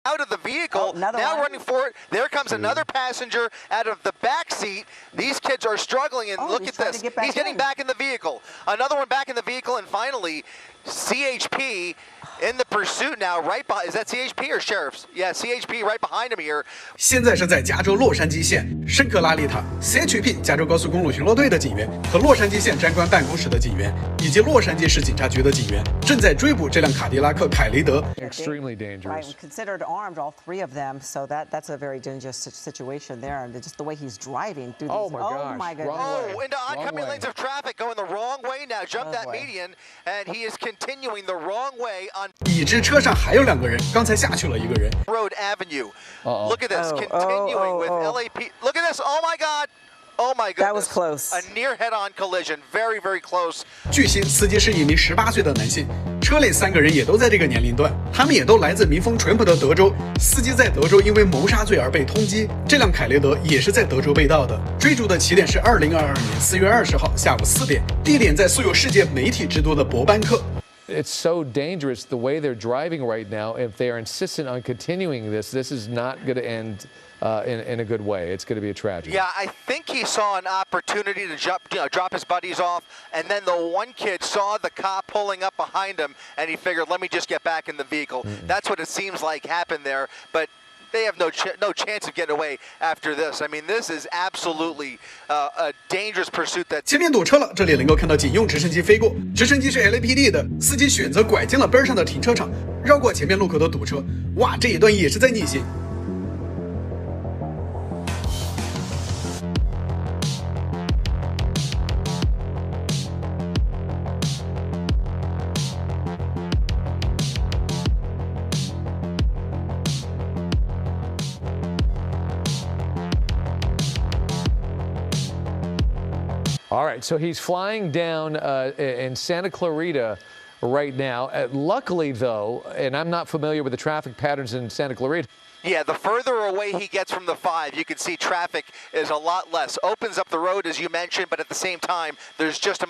out of the vehicle, now running for it. There comes another passenger out of the back seat. These kids are struggling, and look at this. He's getting back in the vehicle. Another one back in the vehicle, and finally, CHP in the pursuit now, right behind. Is that CHP or sheriffs? Yeah, CHP right behind him here. 现在是在加州洛杉矶县圣克拉丽塔 CHP 加州高速公路巡逻队的警员和洛杉矶县詹官办公室的警员以及洛杉矶市警察局的警员正在追捕这辆卡迪拉克凯雷德。Extremely dangerous. Right, considered armed, all three of them. So that's a very dangerous situation there, and just the way he's driving through these. Oh my gosh! Oh, into oncoming lanes of traffic, going the wrong way now. Jumped that median, and he is continuing the wrong way on. 已知车上还有2个人，刚才下去了1个人。Road Avenue. Look at this, continuing with LAP. Look at this. Oh my God. Oh my goodness. That was close. A near head-on collision. Very, very close. 据悉，司机是一名18岁的男性，车里3个人也都在这个年龄段，他们也都来自民风淳朴的德州。司机在德州因为谋杀罪而被通缉，这辆凯雷德也是在德州被盗的。追逐的起点是2022年4月20号下午4点，地点在素有世界媒体之都的伯班克。It's so dangerous the way they're driving right now. If they are insistent on continuing this is not going to end in a good way. It's going to be a tragedy. Yeah, I think he saw an opportunity to drop his buddies off, and then the one kid saw the cop pulling up behind him, and he figured, let me just get back in the vehicle. That's what it seems like happened there, but they have no chance of getting away after this. I mean, this is absolutely a dangerous pursuit. That 前面堵车了，这里能够看到警用直升机飞过，直升机是 LAPD 的，司机选择拐进了边上的停车场，绕过前面路口的堵车。哇，这一段也是在逆行。All right, so he's flying down in Santa Clarita right now. Luckily, though, and I'm not familiar with the traffic patterns in Santa Clarita. Yeah, the further away he gets from the 5, you can see traffic is a lot less. Opens up the road, as you mentioned, but at the same time, there's just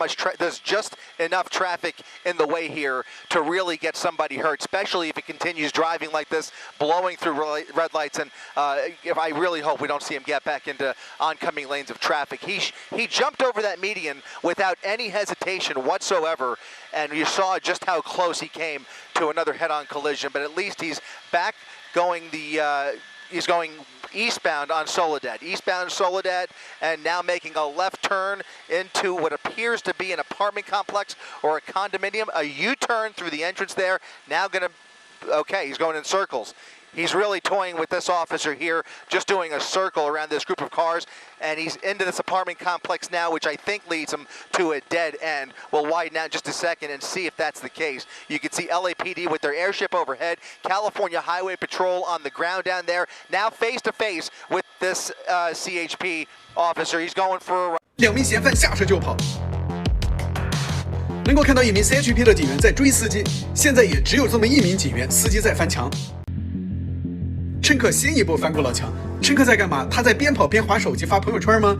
enough traffic in the way here to really get somebody hurt, especially if he continues driving like this, blowing through red lights. And if I really hope we don't see him get back into oncoming lanes of traffic. He jumped over that median without any hesitation whatsoever, and you saw just how close he came to another head-on collision. But at least he's back. He's going eastbound on Soledad, and now making a left turn into what appears to be an apartment complex or a condominium. A U-turn through the entrance there. Now he's going in circles. He's really toying with this officer here, just doing a circle around this group of cars, and he's into this apartment complex now, which I think leads him to a dead end. We'll widen out just a second and see if that's the case. You can see LAPD with their airship overhead, California Highway Patrol on the ground down there, now face-to-face with this CHP officer. He's going for a... 2名嫌犯下车就跑。能够看到1名 CHP 的警员在追司机，现在也只有这么1名警员，司机在翻墙。乘客先一步翻过了墙，乘客在干嘛？他在边跑边滑手机发朋友圈吗？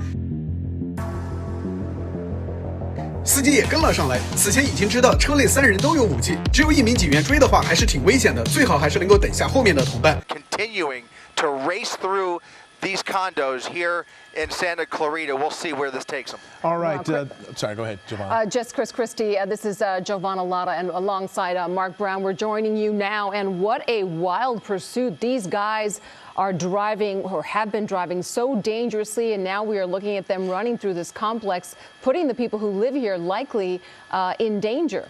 司机也跟了上来，此前已经知道车内3人都有武器，只有1名警员追的话还是挺危险的，最好还是能够等下后面的同伴。Continuing to race through these condos here in Santa Clarita. We'll see where this takes them. All right. Sorry, go ahead, Giovanna. Just Chris Christie. This is Giovanna Lotta, and alongside Mark Brown, we're joining you now. And what a wild pursuit. These guys are driving or have been driving so dangerously, and now we are looking at them running through this complex, putting the people who live here likely in danger.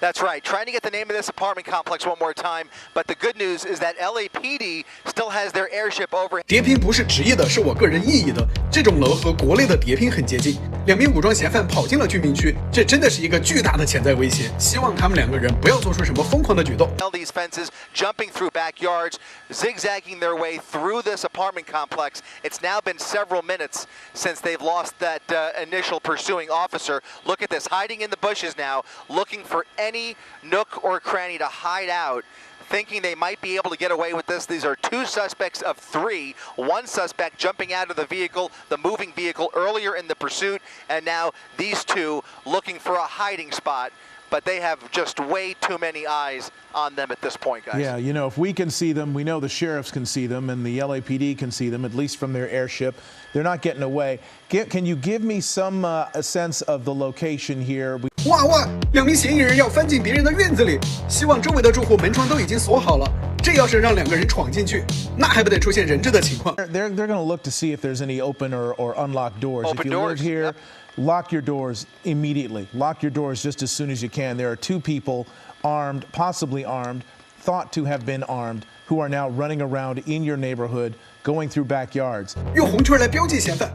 That's right. Trying to get the name of this apartment complex one more time, but the good news is that LAPD still has their airship over. 谍拼不是职业的，是我个人意义的。这种楼和国内的谍拼很接近。2名武装嫌犯跑进了居民区，这真的是一个巨大的潜在威胁。希望他们2个人不要做出什么疯狂的举动。These fences, jumping through backyards, zigzagging their way through this apartment complex. It's now been several minutes since they've lost that initial pursuing officer. Look at this, hiding in the bushes now, looking for any nook or cranny to hide out, thinking they might be able to get away with this. These are 2 suspects of 3. 1 suspect jumping out of the vehicle, the moving vehicle, earlier in the pursuit, and now these 2 looking for a hiding spot. but they have just way too many eyes on them at this point, guys. Yeah, you know, if we can see them, we know the sheriffs can see them, and the LAPD can see them, at least from their airship. They're not getting away. Can you give me some a sense of the location here? 哇，2名嫌疑人要翻进别人的院子里，希望周围的住户门窗都已经锁好了。这要是让2个人闯进去，那还不得出现人质的情况 ？They're going to look to see if there's any open or unlocked doors. Open if you doors, live here, yep. Lock your doors immediately. Lock your doors just as soon as you can. There are 2 people armed, possibly armed, thought to have been armed, who are now running around in your neighborhood, going through backyards. 用红圈来标记嫌犯。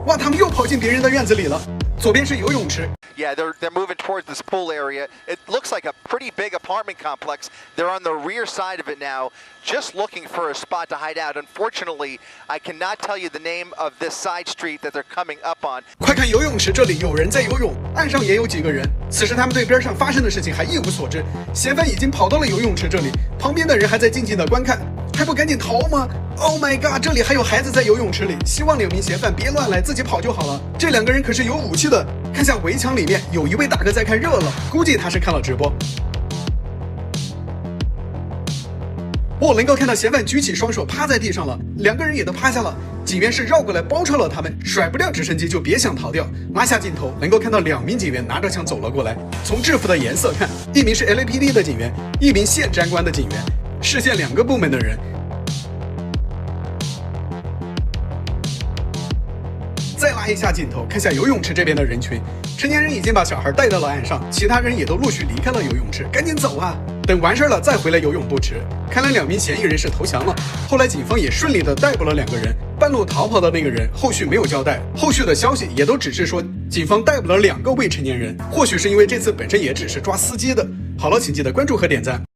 哇，他们又跑进别人的院子里了。左边是游泳池。Yeah, they're moving towards this pool area. It looks like a pretty big apartment complex. They're on the rear side of it now, just looking for a spot to hide out. Unfortunately, I cannot tell you the name of this side street that they're coming up on. 快看游泳池，这里有人在游泳，岸上也有几个人。此时他们对边上发生的事情还一无所知。嫌犯已经跑到了游泳池这里，旁边的人还在静静的观看，还不赶紧逃吗 ？Oh my god！ 这里还有孩子在游泳池里，希望2名嫌犯别乱来，自己跑就好了。这2个人可是有武器的。看向围墙里面，有一位大哥在看热闹，估计他是看了直播。我能够看到嫌犯举起双手趴在地上了，2个人也都趴下了。警员是绕过来包抄了他们，甩不掉直升机就别想逃掉。拉下镜头，能够看到2名警员拿着枪走了过来。从制服的颜色看，一名是 LAPD 的警员，一名县战官的警员，视线2个部门的人。再拉一下镜头，看下游泳池这边的人群，成年人已经把小孩带到了岸上，其他人也都陆续离开了游泳池，赶紧走啊！等完事了再回来游泳不迟。看来2名嫌疑人是投降了，后来警方也顺利的逮捕了2个人，半路逃跑的那个人后续没有交代，后续的消息也都只是说警方逮捕了2个未成年人，或许是因为这次本身也只是抓司机的。好了，请记得关注和点赞。